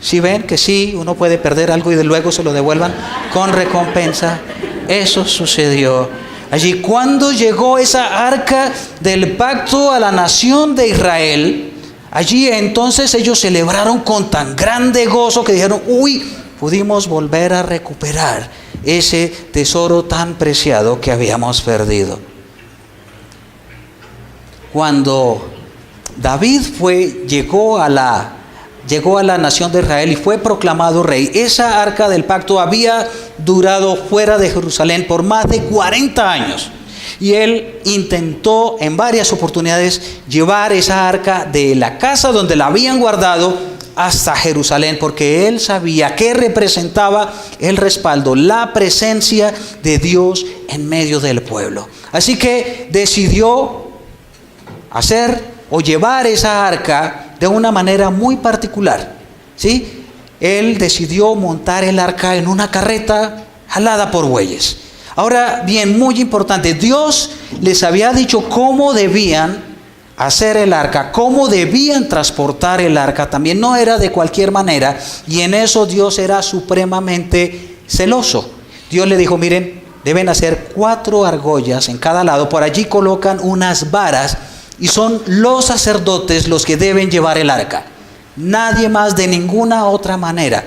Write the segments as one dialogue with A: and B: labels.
A: Si ven que sí, uno puede perder algo y de luego se lo devuelvan con recompensa. Eso sucedió allí. Cuando llegó esa arca del pacto a la nación de Israel, allí entonces ellos celebraron con tan grande gozo que dijeron, uy, pudimos volver a recuperar ese tesoro tan preciado que habíamos perdido. Cuando David llegó a la nación de Israel y fue proclamado rey, esa arca del pacto había durado fuera de Jerusalén por más de 40 años. Y él intentó en varias oportunidades llevar esa arca de la casa donde la habían guardado hasta Jerusalén, porque él sabía que representaba el respaldo, la presencia de Dios en medio del pueblo. Así que decidió hacer o llevar esa arca de una manera muy particular, ¿sí? Él decidió montar el arca en una carreta jalada por bueyes. Ahora bien, muy importante, Dios les había dicho cómo debían hacer el arca, cómo debían transportar el arca. También no era de cualquier manera, y en eso Dios era supremamente celoso. Dios le dijo, miren, deben hacer 4 argollas en cada lado, por allí colocan unas varas, y son los sacerdotes los que deben llevar el arca, nadie más, de ninguna otra manera.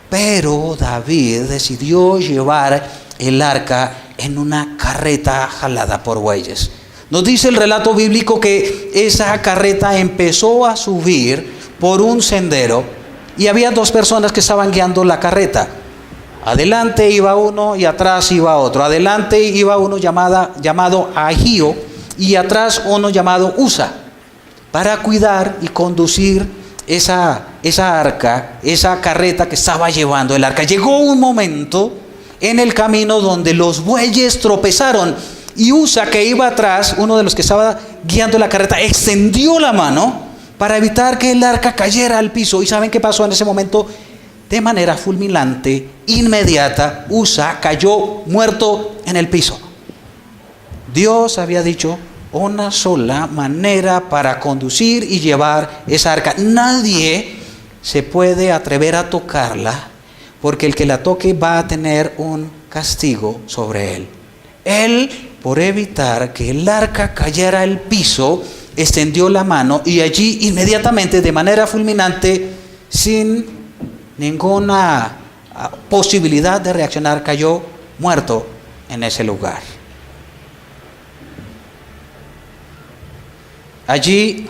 A: Pero David decidió llevar el arca en una carreta jalada por bueyes. Nos dice el relato bíblico que esa carreta empezó a subir por un sendero y había 2 personas que estaban guiando la carreta. Adelante iba uno y atrás iba otro. Adelante iba uno llamado Ahío y atrás uno llamado Usa, para cuidar y conducir esa arca, esa carreta que estaba llevando el arca. Llegó un momento en el camino donde los bueyes tropezaron y Usa, que iba atrás, uno de los que estaba guiando la carreta, extendió la mano para evitar que el arca cayera al piso. ¿Y saben qué pasó en ese momento? De manera fulminante, inmediata, Usa cayó muerto en el piso. Dios había dicho una sola manera para conducir y llevar esa arca. Nadie se puede atrever a tocarla, porque el que la toque va a tener un castigo sobre él. Él, por evitar que el arca cayera al piso, extendió la mano y allí inmediatamente, de manera fulminante, sin ninguna posibilidad de reaccionar, cayó muerto en ese lugar. Allí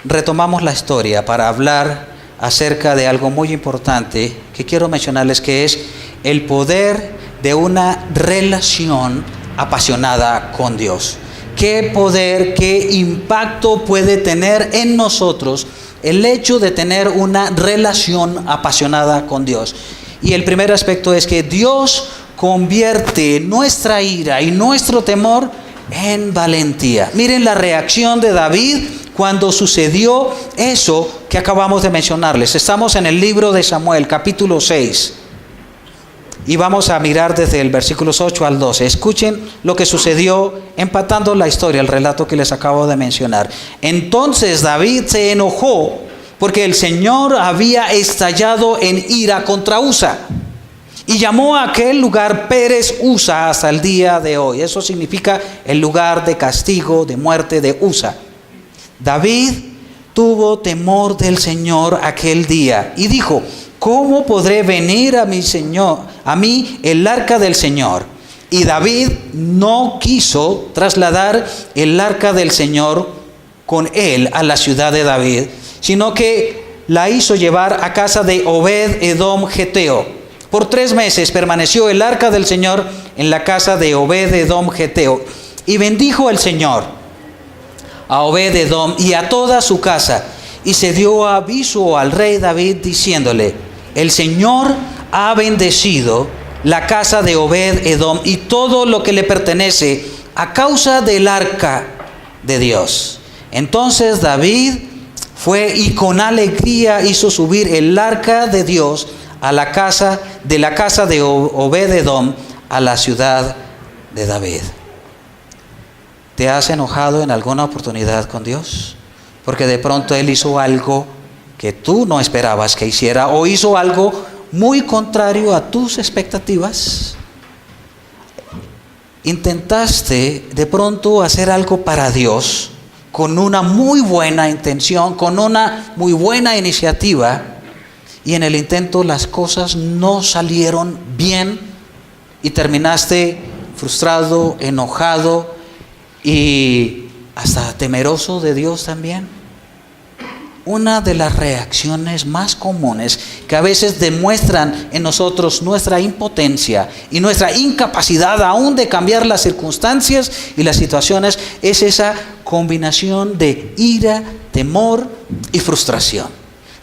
A: retomamos la historia para hablar acerca de algo muy importante que quiero mencionarles, que es el poder de una relación apasionada con Dios. ¿Qué poder, qué impacto puede tener en nosotros el hecho de tener una relación apasionada con Dios? Y el primer aspecto es que Dios convierte nuestra ira y nuestro temor en valentía. Miren la reacción de David cuando sucedió eso que acabamos de mencionarles. Estamos en el libro de Samuel, capítulo 6. Y vamos a mirar desde el versículos 8 al 12. Escuchen lo que sucedió, empatando la historia, el relato que les acabo de mencionar. Entonces David se enojó porque el Señor había estallado en ira contra Usa. Y llamó a aquel lugar Pérez Usa hasta el día de hoy. Eso significa el lugar de castigo, de muerte de Usa. David tuvo temor del Señor aquel día y dijo: ¿cómo podré venir a mi Señor, a mí el arca del Señor? Y David no quiso trasladar el arca del Señor con él a la ciudad de David, sino que la hizo llevar a casa de Obed Edom Geteo. Por 3 meses permaneció el arca del Señor en la casa de Obed Edom Geteo. Y bendijo el Señor a Obed Edom y a toda su casa. Y se dio aviso al rey David diciéndole: el Señor ha bendecido la casa de Obed Edom y todo lo que le pertenece a causa del arca de Dios. Entonces David fue y con alegría hizo subir el arca de Dios a la casa de Obed Edom, a la ciudad de David. ¿Te has enojado en alguna oportunidad con Dios? Porque de pronto Él hizo algo que tú no esperabas que hiciera, o hizo algo muy contrario a tus expectativas. Intentaste de pronto hacer algo para Dios con una muy buena intención, con una muy buena iniciativa, y en el intento las cosas no salieron bien y terminaste frustrado, enojado y hasta temeroso de Dios también. Una de las reacciones más comunes que a veces demuestran en nosotros nuestra impotencia y nuestra incapacidad aún de cambiar las circunstancias y las situaciones es esa combinación de ira, temor y frustración.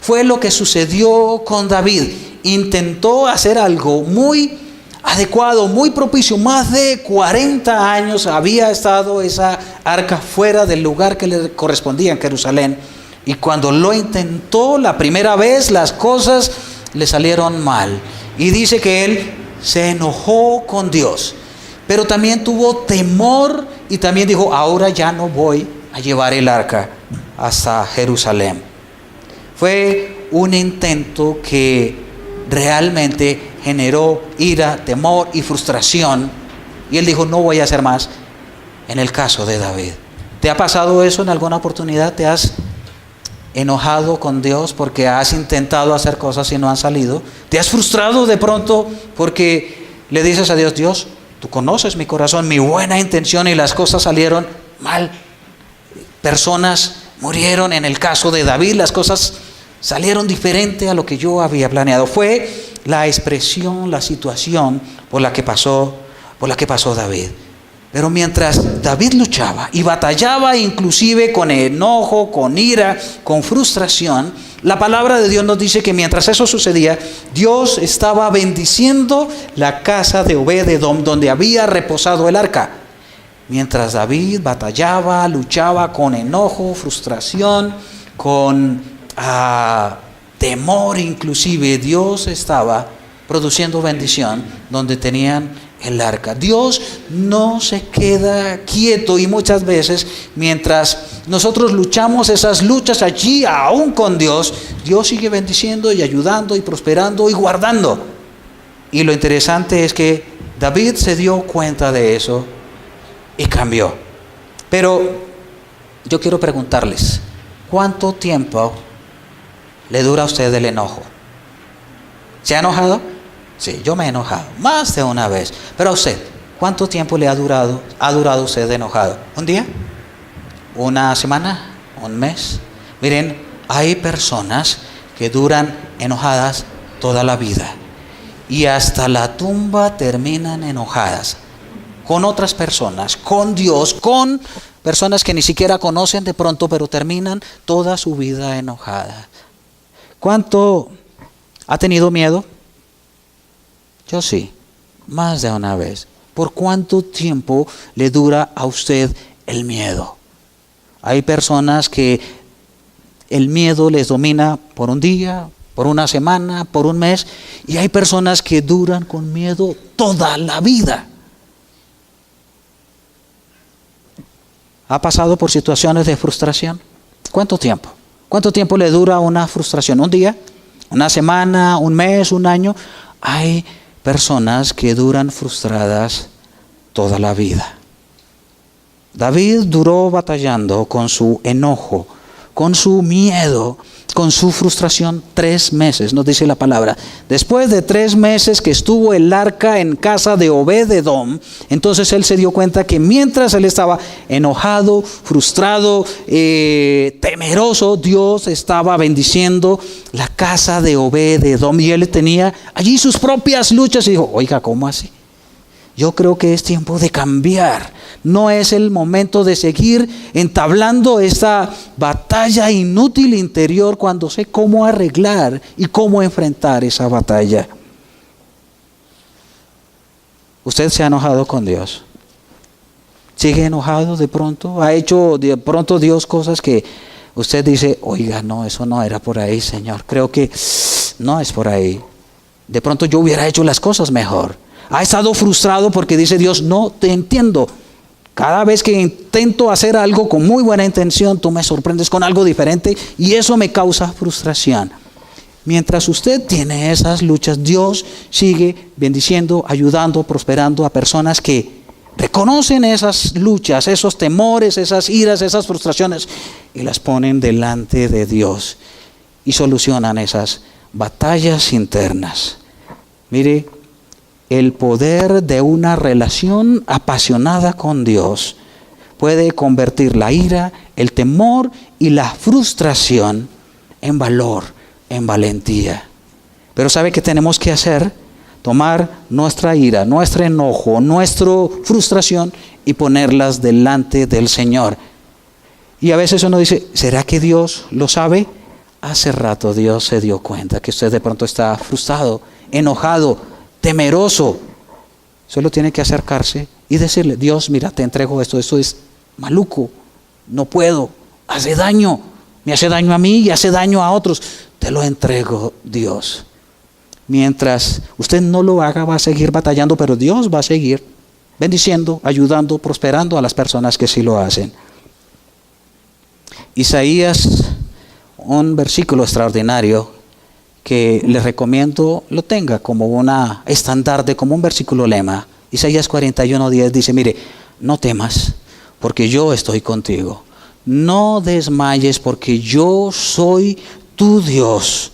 A: Fue lo que sucedió con David. Intentó hacer algo muy adecuado, muy propicio. Más de 40 años había estado esa arca fuera del lugar que le correspondía en Jerusalén. Y cuando lo intentó la primera vez, las cosas le salieron mal. Y dice que él se enojó con Dios. Pero también tuvo temor y también dijo, ahora ya no voy a llevar el arca hasta Jerusalén. Fue un intento que realmente generó ira, temor y frustración. Y él dijo, no voy a hacer más. En el caso de David, ¿te ha pasado eso en alguna oportunidad? ¿Te has enojado con Dios porque has intentado hacer cosas y no han salido? ¿Te has frustrado de pronto porque le dices a Dios, Dios, tú conoces mi corazón, mi buena intención, y las cosas salieron mal? Personas murieron. En el caso de David, las cosas salieron diferente a lo que yo había planeado. Fue la expresión, la situación por la que pasó David. Pero mientras David luchaba y batallaba inclusive con enojo, con ira, con frustración, la palabra de Dios nos dice que mientras eso sucedía, Dios estaba bendiciendo la casa de Obed-Edom, donde había reposado el arca. Mientras David batallaba, luchaba con enojo, frustración, con temor inclusive, Dios estaba produciendo bendición donde tenían el arca. Dios no se queda quieto, y muchas veces mientras nosotros luchamos esas luchas allí aún con Dios, Dios sigue bendiciendo y ayudando y prosperando y guardando. Y lo interesante es que David se dio cuenta de eso y cambió. Pero yo quiero preguntarles, ¿cuánto tiempo le dura a usted el enojo? ¿Se ha enojado? Sí, yo me he enojado más de una vez. Pero a usted, ¿cuánto tiempo le ha durado usted enojado? ¿Un día? ¿Una semana? ¿Un mes? Miren, hay personas que duran enojadas toda la vida y hasta la tumba terminan enojadas con otras personas, con Dios, con personas que ni siquiera conocen de pronto, pero terminan toda su vida enojada. ¿Cuánto ha tenido miedo? Yo sí, más de una vez. ¿Por cuánto tiempo le dura a usted el miedo? Hay personas que el miedo les domina por un día, por una semana, por un mes, y hay personas que duran con miedo toda la vida. ¿Ha pasado por situaciones de frustración? ¿Cuánto tiempo? ¿Cuánto tiempo le dura una frustración? ¿Un día? ¿Una semana? ¿Un mes? ¿Un año? Hay personas que duran frustradas toda la vida. David duró batallando con su enojo, con su miedo, con su frustración 3 meses, nos dice la palabra. Después de 3 meses que estuvo el arca en casa de Obed-Edom, entonces él se dio cuenta que mientras él estaba enojado, frustrado, temeroso, Dios estaba bendiciendo la casa de Obed-Edom, y él tenía allí sus propias luchas y dijo, oiga, ¿cómo así? Yo creo que es tiempo de cambiar. No es el momento de seguir entablando esta batalla inútil interior cuando sé cómo arreglar y cómo enfrentar esa batalla. ¿Usted se ha enojado con Dios? ¿Sigue enojado de pronto? ¿Ha hecho de pronto Dios cosas que usted dice, oiga, no, eso no era por ahí, Señor? Creo que no es por ahí. De pronto yo hubiera hecho las cosas mejor. Ha estado frustrado porque dice Dios, no te entiendo. Cada vez que intento hacer algo con muy buena intención, tú me sorprendes con algo diferente y eso me causa frustración. Mientras usted tiene esas luchas, Dios sigue bendiciendo, ayudando, prosperando a personas que reconocen esas luchas, esos temores, esas iras, esas frustraciones y las ponen delante de Dios y solucionan esas batallas internas. Mire, el poder de una relación apasionada con Dios puede convertir la ira, el temor y la frustración en valor, en valentía. Pero ¿sabe qué tenemos que hacer? Tomar nuestra ira, nuestro enojo, nuestra frustración y ponerlas delante del Señor. Y a veces uno dice, ¿será que Dios lo sabe? Hace rato Dios se dio cuenta que usted de pronto está frustrado, enojado, temeroso. Solo tiene que acercarse y decirle, Dios, mira, te entrego esto es maluco, no puedo, hace daño, me hace daño a mí y hace daño a otros. Te lo entrego, Dios. Mientras usted no lo haga, va a seguir batallando, pero Dios va a seguir bendiciendo, ayudando, prosperando a las personas que sí lo hacen. Isaías, un versículo extraordinario que les recomiendo lo tenga como una estandarte, como un versículo lema. Isaías 41:10 dice, mire, no temas, porque yo estoy contigo. No desmayes, porque yo soy tu Dios,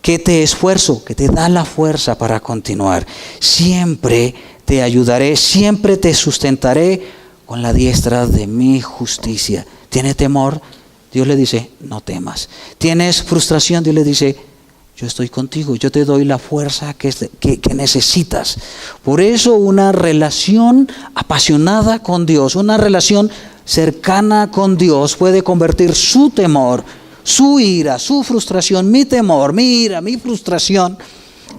A: que te esfuerzo, que te da la fuerza para continuar. Siempre te ayudaré, siempre te sustentaré con la diestra de mi justicia. ¿Tiene temor? Dios le dice, no temas. ¿Tienes frustración? Dios le dice, yo estoy contigo, yo te doy la fuerza que necesitas. Por eso una relación apasionada con Dios, una relación cercana con Dios puede convertir su temor, su ira, su frustración, mi temor, mi ira, mi frustración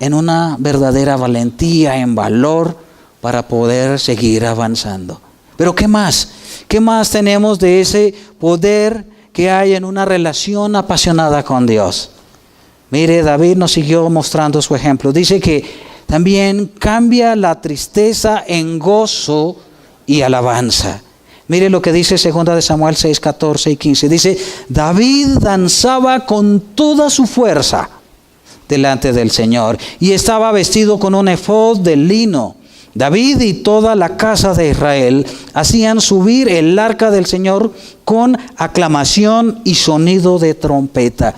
A: en una verdadera valentía, en valor para poder seguir avanzando. Pero ¿qué más? ¿Qué más tenemos de ese poder que hay en una relación apasionada con Dios? Mire, David nos siguió mostrando su ejemplo. Dice que también cambia la tristeza en gozo y alabanza. Mire lo que dice 2 de Samuel 6, 14 y 15. Dice, David danzaba con toda su fuerza delante del Señor y estaba vestido con un efod de lino. David y toda la casa de Israel hacían subir el arca del Señor con aclamación y sonido de trompeta.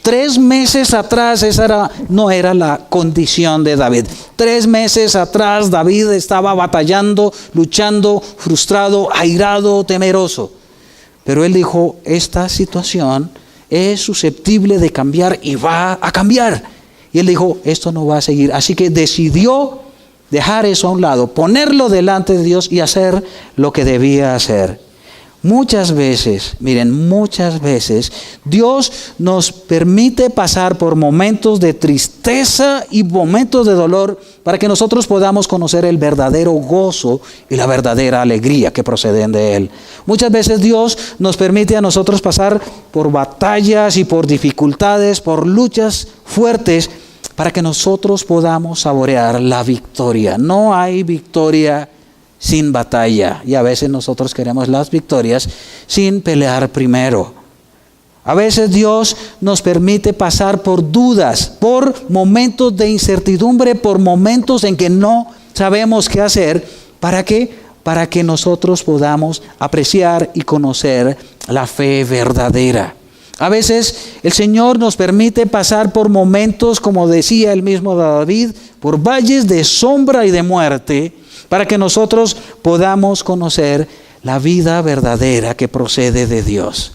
A: 3 meses atrás esa no era la condición de David. 3 meses atrás David estaba batallando, luchando, frustrado, airado, temeroso. Pero él dijo, esta situación es susceptible de cambiar y va a cambiar. Y él dijo, esto no va a seguir. Así que decidió dejar eso a un lado, ponerlo delante de Dios y hacer lo que debía hacer. Muchas veces, miren, muchas veces Dios nos permite pasar por momentos de tristeza y momentos de dolor para que nosotros podamos conocer el verdadero gozo y la verdadera alegría que proceden de Él. Muchas veces Dios nos permite a nosotros pasar por batallas y por dificultades, por luchas fuertes, para que nosotros podamos saborear la victoria. No hay victoria sin batalla, y a veces nosotros queremos las victorias sin pelear primero. A veces Dios nos permite pasar por dudas, por momentos de incertidumbre, por momentos en que no sabemos qué hacer. ¿Para qué? Para que nosotros podamos apreciar y conocer la fe verdadera. A veces el Señor nos permite pasar por momentos, como decía el mismo David, por valles de sombra y de muerte, para que nosotros podamos conocer la vida verdadera que procede de Dios.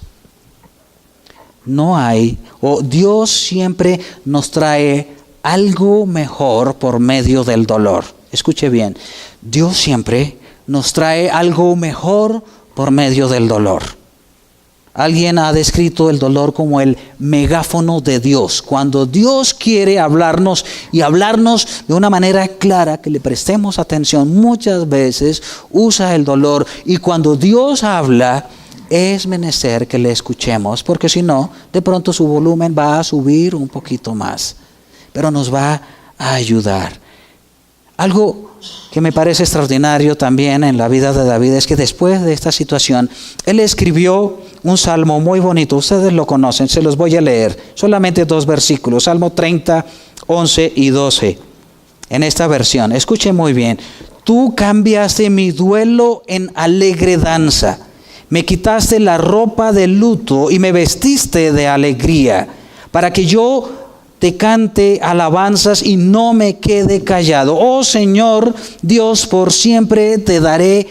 A: Dios siempre nos trae algo mejor por medio del dolor. Escuche bien, Dios siempre nos trae algo mejor por medio del dolor. Alguien ha descrito el dolor como el megáfono de Dios. Cuando Dios quiere hablarnos y hablarnos de una manera clara, que le prestemos atención, muchas veces usa el dolor. Y cuando Dios habla, es menester que le escuchemos, porque si no, de pronto su volumen va a subir un poquito más. Pero nos va a ayudar. Algo que me parece extraordinario también en la vida de David es que después de esta situación, él escribió un salmo muy bonito. Ustedes lo conocen, se los voy a leer. Solamente 2 versículos, Salmo 30, 11 y 12. En esta versión, escuchen muy bien. Tú cambiaste mi duelo en alegre danza. Me quitaste la ropa de luto y me vestiste de alegría, para que yo te cante alabanzas y no me quede callado. Oh Señor Dios, por siempre te daré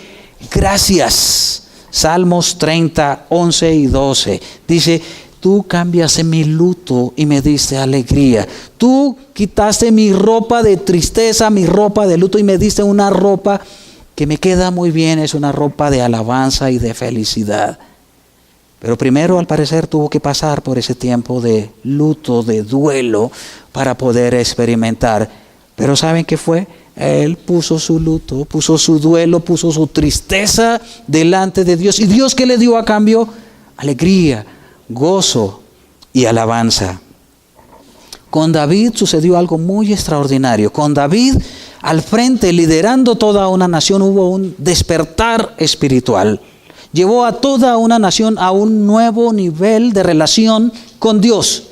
A: gracias. Salmos 30, 11 y 12. Dice, tú cambiaste mi luto y me diste alegría. Tú quitaste mi ropa de tristeza, mi ropa de luto y me diste una ropa que me queda muy bien. Es una ropa de alabanza y de felicidad. Pero primero, al parecer, tuvo que pasar por ese tiempo de luto, de duelo, para poder experimentar. Pero ¿saben qué fue? Él puso su luto, puso su duelo, puso su tristeza delante de Dios. ¿Y Dios qué le dio a cambio? Alegría, gozo y alabanza. Con David sucedió algo muy extraordinario. Con David al frente, liderando toda una nación, hubo un despertar espiritual. Llevó a toda una nación a un nuevo nivel de relación con Dios.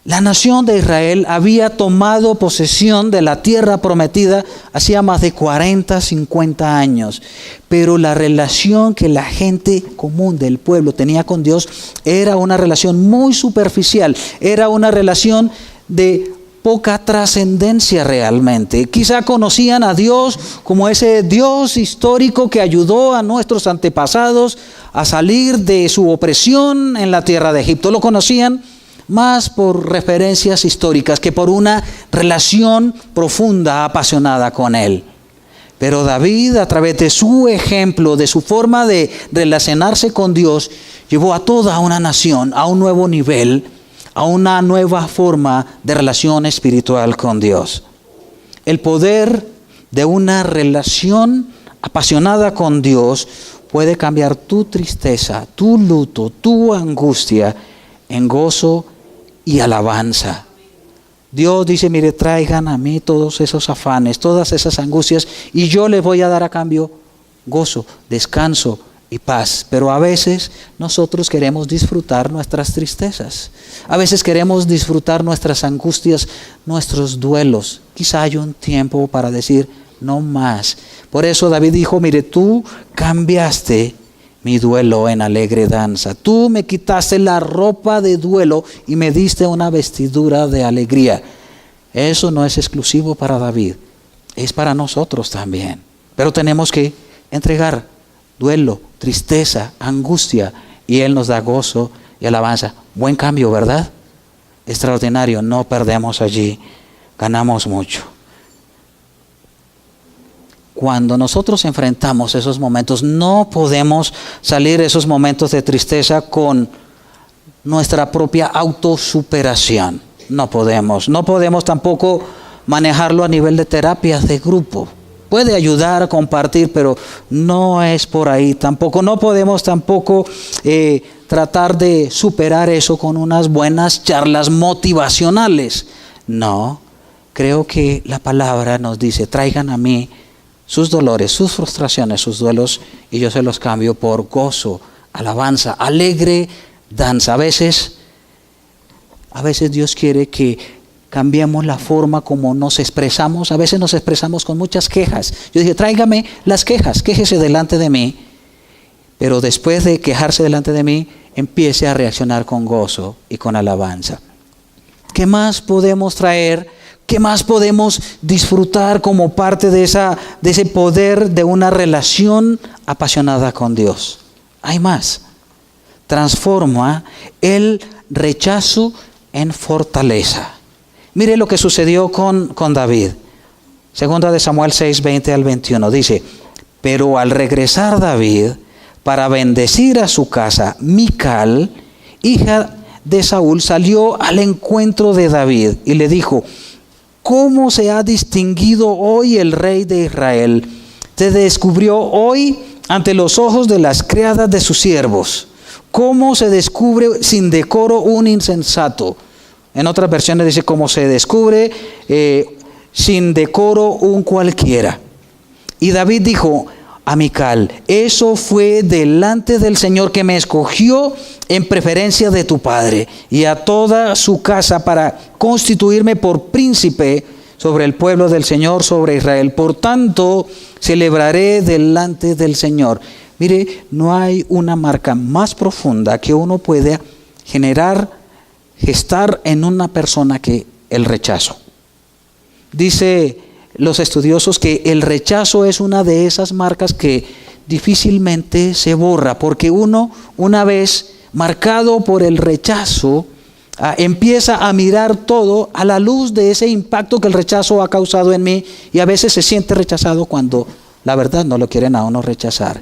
A: La nación de Israel había tomado posesión de la tierra prometida hacía más de 40, 50 años. Pero la relación que la gente común del pueblo tenía con Dios era una relación muy superficial. Era una relación de poca trascendencia realmente. Quizá conocían a Dios como ese Dios histórico que ayudó a nuestros antepasados a salir de su opresión en la tierra de Egipto. Lo conocían más por referencias históricas que por una relación profunda, apasionada con Él. Pero David, a través de su ejemplo, de su forma de relacionarse con Dios, llevó a toda una nación a un nuevo nivel, a una nueva forma de relación espiritual con Dios. El poder de una relación apasionada con Dios puede cambiar tu tristeza, tu luto, tu angustia en gozo y alabanza. Dios dice, mire, traigan a mí todos esos afanes, todas esas angustias, y yo les voy a dar a cambio gozo, descanso y paz. Pero a veces nosotros queremos disfrutar nuestras tristezas. A veces queremos disfrutar nuestras angustias, nuestros duelos. Quizá hay un tiempo para decir, no más. Por eso David dijo, mire, tú cambiaste mi duelo en alegre danza. Tú me quitaste la ropa de duelo y me diste una vestidura de alegría. Eso no es exclusivo para David, es para nosotros también. Pero tenemos que entregar duelo, tristeza, angustia, y Él nos da gozo y alabanza. Buen cambio, ¿verdad? Extraordinario, no perdemos allí, ganamos mucho. Cuando nosotros enfrentamos esos momentos, no podemos salir de esos momentos de tristeza con nuestra propia autosuperación. No podemos tampoco manejarlo a nivel de terapias de grupo. Puede ayudar a compartir, pero no es por ahí tampoco. No podemos tampoco tratar de superar eso con unas buenas charlas motivacionales. No, creo que la palabra nos dice, traigan a mí sus dolores, sus frustraciones, sus duelos, y yo se los cambio por gozo, alabanza, alegre danza. A veces Dios quiere que cambiemos la forma como nos expresamos. A veces nos expresamos con muchas quejas. Yo dije, tráigame las quejas, quéjese delante de mí. Pero después de quejarse delante de mí, empiece a reaccionar con gozo y con alabanza. ¿Qué más podemos traer? ¿Qué más podemos disfrutar como parte de ese poder de una relación apasionada con Dios? Hay más. Transforma el rechazo en fortaleza. Mire lo que sucedió con David. Segunda de Samuel 6, 20 al 21. Dice, pero al regresar David para bendecir a su casa, Mical, hija de Saúl, salió al encuentro de David y le dijo, ¿cómo se ha distinguido hoy el rey de Israel? Se descubrió hoy ante los ojos de las criadas de sus siervos. ¿Cómo se descubre sin decoro un insensato? En otras versiones dice, cómo se descubre sin decoro un cualquiera. Y David dijo a Mical: eso fue delante del Señor que me escogió en preferencia de tu padre y a toda su casa para constituirme por príncipe sobre el pueblo del Señor, sobre Israel. Por tanto, celebraré delante del Señor. Mire, no hay una marca más profunda que uno puede gestar en una persona que el rechazo. Dice los estudiosos que el rechazo es una de esas marcas que difícilmente se borra, porque uno, una vez marcado por el rechazo, empieza a mirar todo a la luz de ese impacto que el rechazo ha causado en mí, y a veces se siente rechazado cuando la verdad no lo quieren a uno rechazar.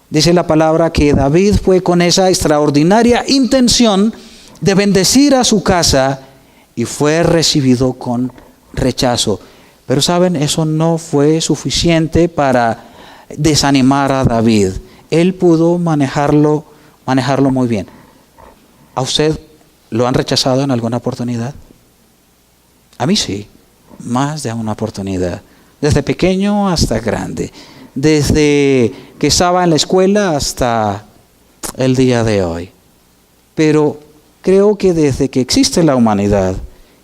A: Dice la palabra que David fue con esa extraordinaria intención de bendecir a su casa y fue recibido con rechazo. Pero saben, eso no fue suficiente para desanimar a David. Él pudo manejarlo muy bien. ¿A usted lo han rechazado en alguna oportunidad? A mí sí, más de una oportunidad. Desde pequeño hasta grande. Desde que estaba en la escuela hasta el día de hoy. Pero creo que desde que existe la humanidad,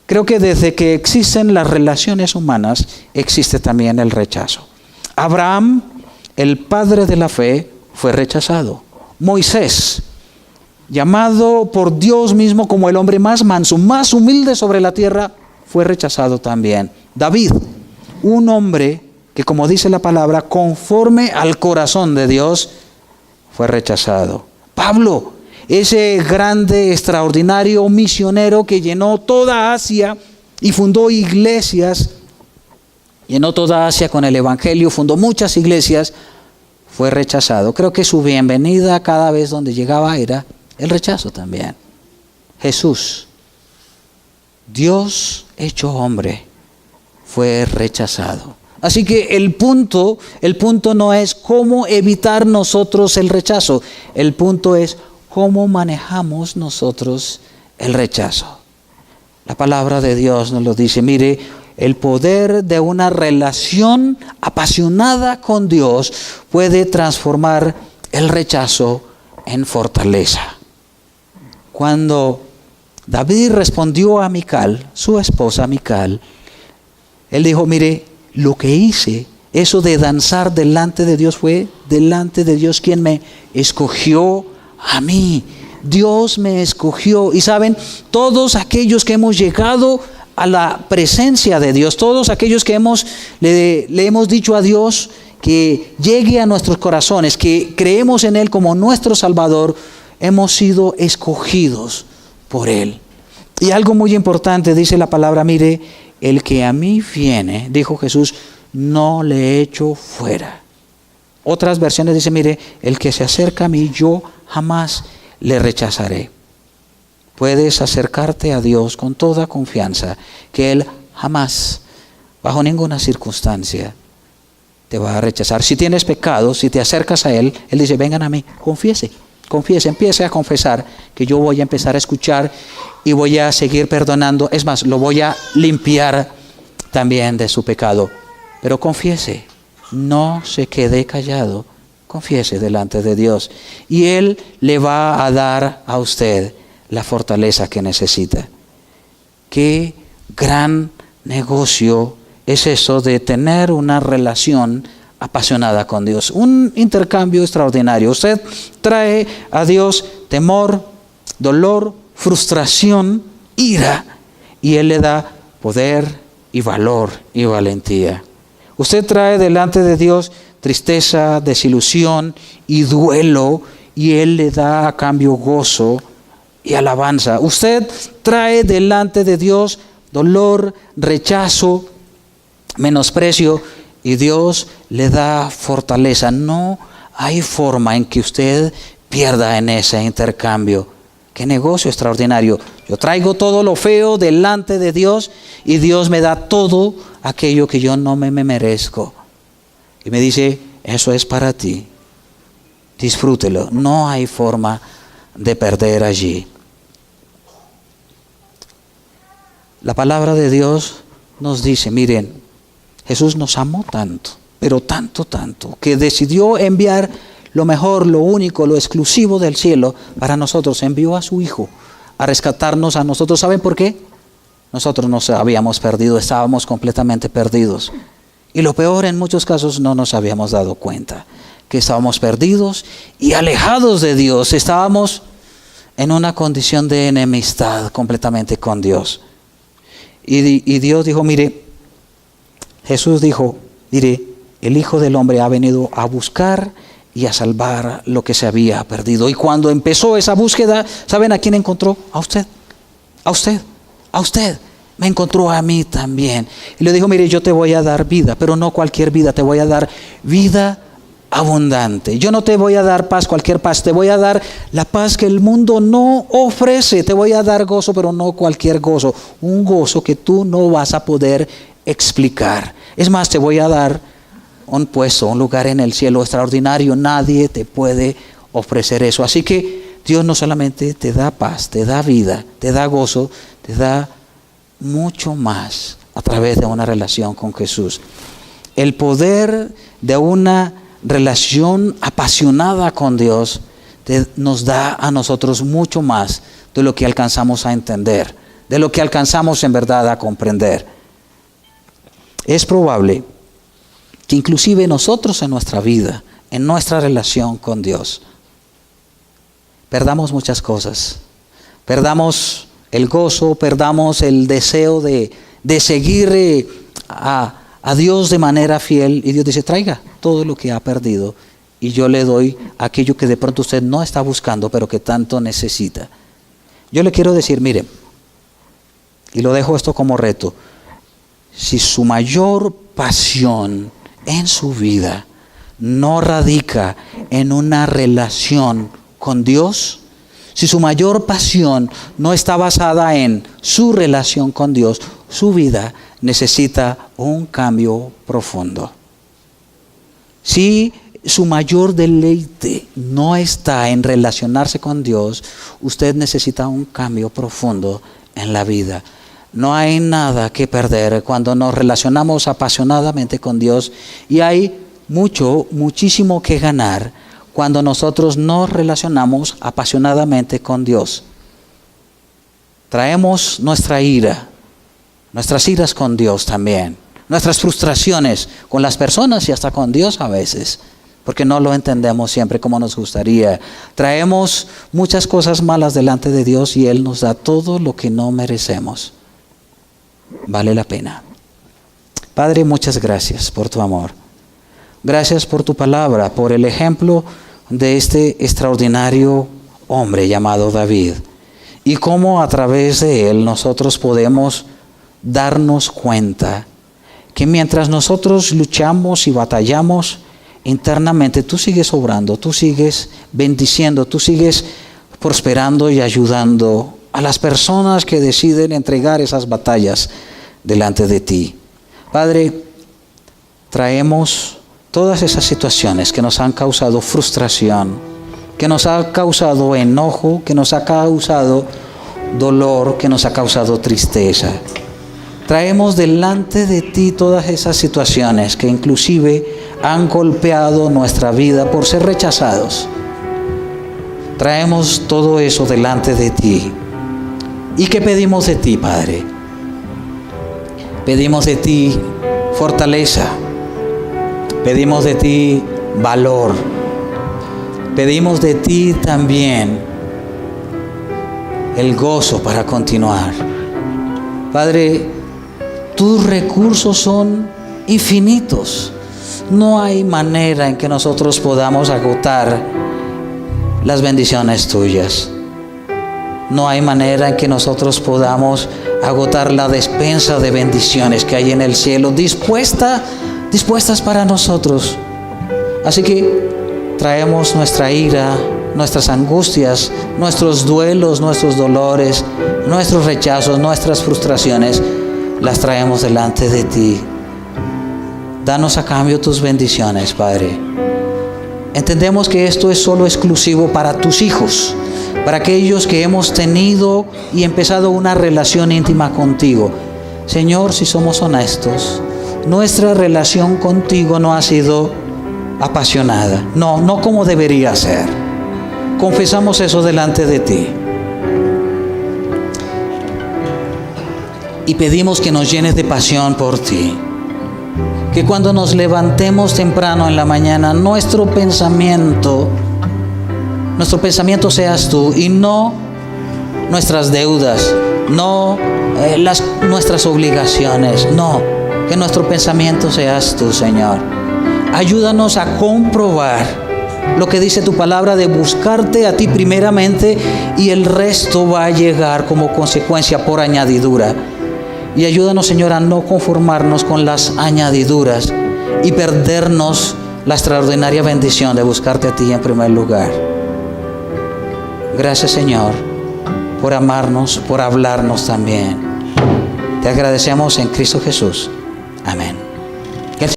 A: creo que desde que existen las relaciones humanas, existe también el rechazo. Abraham, el padre de la fe, fue rechazado. Moisés, llamado por Dios mismo como el hombre más manso, más humilde sobre la tierra, fue rechazado también. David, un hombre que, como dice la palabra, conforme al corazón de Dios, fue rechazado. Pablo, ese grande, extraordinario misionero que llenó toda Asia y fundó iglesias, llenó toda Asia con el evangelio, fundó muchas iglesias, fue rechazado. Creo que su bienvenida cada vez donde llegaba era el rechazo también. Jesús, Dios hecho hombre, fue rechazado. Así que el punto no es cómo evitar nosotros el rechazo, el punto es cómo manejamos nosotros el rechazo. La palabra de Dios nos lo dice. Mire, el poder de una relación apasionada con Dios puede transformar el rechazo en fortaleza. Cuando David respondió a Mical, su esposa Mical, él dijo: mire, lo que hice, eso de danzar delante de Dios, fue delante de Dios quien me escogió a mí. Dios me escogió. Y saben, todos aquellos que hemos llegado a la presencia de Dios, todos aquellos que le hemos dicho a Dios que llegue a nuestros corazones, que creemos en Él como nuestro Salvador, hemos sido escogidos por Él. Y algo muy importante dice la palabra: mire, el que a mí viene, dijo Jesús, no le echo fuera. Otras versiones dicen: mire, el que se acerca a mí, yo jamás le rechazaré. Puedes acercarte a Dios con toda confianza, que Él jamás, bajo ninguna circunstancia, te va a rechazar. Si tienes pecado, si te acercas a Él, Él dice: vengan a mí, confiese, empiece a confesar, que yo voy a empezar a escuchar y voy a seguir perdonando. Es más, lo voy a limpiar también de su pecado. Pero confiese, no se quede callado, confiese delante de Dios y Él le va a dar a usted la fortaleza que necesita. Qué gran negocio es eso de tener una relación apasionada con Dios, un intercambio extraordinario. Usted trae a Dios temor, dolor, frustración, ira, y Él le da poder y valor y valentía. Usted trae delante de Dios tristeza, desilusión y duelo, y Él le da a cambio gozo y alabanza. Usted trae delante de Dios dolor, rechazo, menosprecio, y Dios le da fortaleza. No hay forma en que usted pierda en ese intercambio. Qué negocio extraordinario. Yo traigo todo lo feo delante de Dios y Dios me da todo aquello que yo no me merezco. Y me dice: eso es para ti. Disfrútelo. No hay forma de perder allí. La palabra de Dios nos dice, miren, Jesús nos amó tanto, pero tanto, tanto, que decidió enviar lo mejor, lo único, lo exclusivo del cielo para nosotros. Envió a su Hijo a rescatarnos a nosotros. ¿Saben por qué? Nosotros nos habíamos perdido, estábamos completamente perdidos. Y lo peor, en muchos casos no nos habíamos dado cuenta que estábamos perdidos y alejados de Dios. Estábamos en una condición de enemistad completamente con Dios. Y Dios dijo, mire, Jesús dijo, mire, el Hijo del Hombre ha venido a buscar y a salvar lo que se había perdido. Y cuando empezó esa búsqueda, ¿saben a quién encontró? A usted, a usted, a usted. Me encontró a mí también. Y le dijo, mire, yo te voy a dar vida, pero no cualquier vida, te voy a dar vida abundante. Yo no te voy a dar paz, cualquier paz, te voy a dar la paz que el mundo no ofrece. Te voy a dar gozo, pero no cualquier gozo. Un gozo que tú no vas a poder explicar. Es más, te voy a dar un puesto, un lugar en el cielo extraordinario. Nadie te puede ofrecer eso. Así que Dios no solamente te da paz, te da vida, te da gozo, te da mucho más a través de una relación con Jesús. El poder de una relación apasionada con Dios nos da a nosotros mucho más de lo que alcanzamos a entender, de lo que alcanzamos en verdad a comprender. Es probable que inclusive nosotros en nuestra vida, en nuestra relación con Dios, perdamos muchas cosas. Perdamos el gozo, perdamos el deseo de seguir a Dios de manera fiel. Y Dios dice, traiga todo lo que ha perdido y yo le doy aquello que de pronto usted no está buscando, pero que tanto necesita. Yo le quiero decir, mire, y lo dejo esto como reto, si su mayor pasión en su vida no radica en una relación con Dios, si su mayor pasión no está basada en su relación con Dios, su vida necesita un cambio profundo. Si su mayor deleite no está en relacionarse con Dios, usted necesita un cambio profundo en la vida. No hay nada que perder cuando nos relacionamos apasionadamente con Dios, y hay muchísimo que ganar cuando nosotros nos relacionamos apasionadamente con Dios. Traemos nuestra ira, nuestras iras con Dios también, nuestras frustraciones con las personas y hasta con Dios a veces, porque no lo entendemos siempre como nos gustaría. Traemos muchas cosas malas delante de Dios y Él nos da todo lo que no merecemos. Vale la pena. Padre, muchas gracias por tu amor. Gracias por tu palabra, por el ejemplo de este extraordinario hombre llamado David, y cómo a través de él nosotros podemos darnos cuenta que mientras nosotros luchamos y batallamos internamente, tú sigues obrando, tú sigues bendiciendo, tú sigues prosperando y ayudando a las personas que deciden entregar esas batallas delante de ti. Padre, traemos todas esas situaciones que nos han causado frustración, que nos ha causado enojo, que nos ha causado dolor, que nos ha causado tristeza. Traemos delante de ti todas esas situaciones que inclusive han golpeado nuestra vida por ser rechazados. Traemos todo eso delante de ti. ¿Y qué pedimos de ti, Padre? Pedimos de ti fortaleza. Pedimos de ti valor. Pedimos de ti también el gozo para continuar. Padre, tus recursos son infinitos. No hay manera en que nosotros podamos agotar las bendiciones tuyas. No hay manera en que nosotros podamos agotar la despensa de bendiciones que hay en el cielo, dispuestas para nosotros. Así que traemos nuestra ira, nuestras angustias, nuestros duelos, nuestros dolores, nuestros rechazos, nuestras frustraciones, las traemos delante de ti. Danos a cambio tus bendiciones, Padre. Entendemos que esto es solo exclusivo para tus hijos, para aquellos que hemos tenido y empezado una relación íntima contigo. Señor, si somos honestos, nuestra relación contigo no ha sido apasionada, no como debería ser. Confesamos eso delante de ti y pedimos que nos llenes de pasión por ti. Que cuando nos levantemos temprano en la mañana, nuestro pensamiento seas tú y no nuestras deudas, no nuestras obligaciones, no, que nuestro pensamiento seas tú, Señor. Ayúdanos a comprobar lo que dice tu palabra de buscarte a ti primeramente y el resto va a llegar como consecuencia por añadidura. Y ayúdanos, Señor, a no conformarnos con las añadiduras y perdernos la extraordinaria bendición de buscarte a ti en primer lugar. Gracias, Señor, por amarnos, por hablarnos también. Te agradecemos en Cristo Jesús. Amén.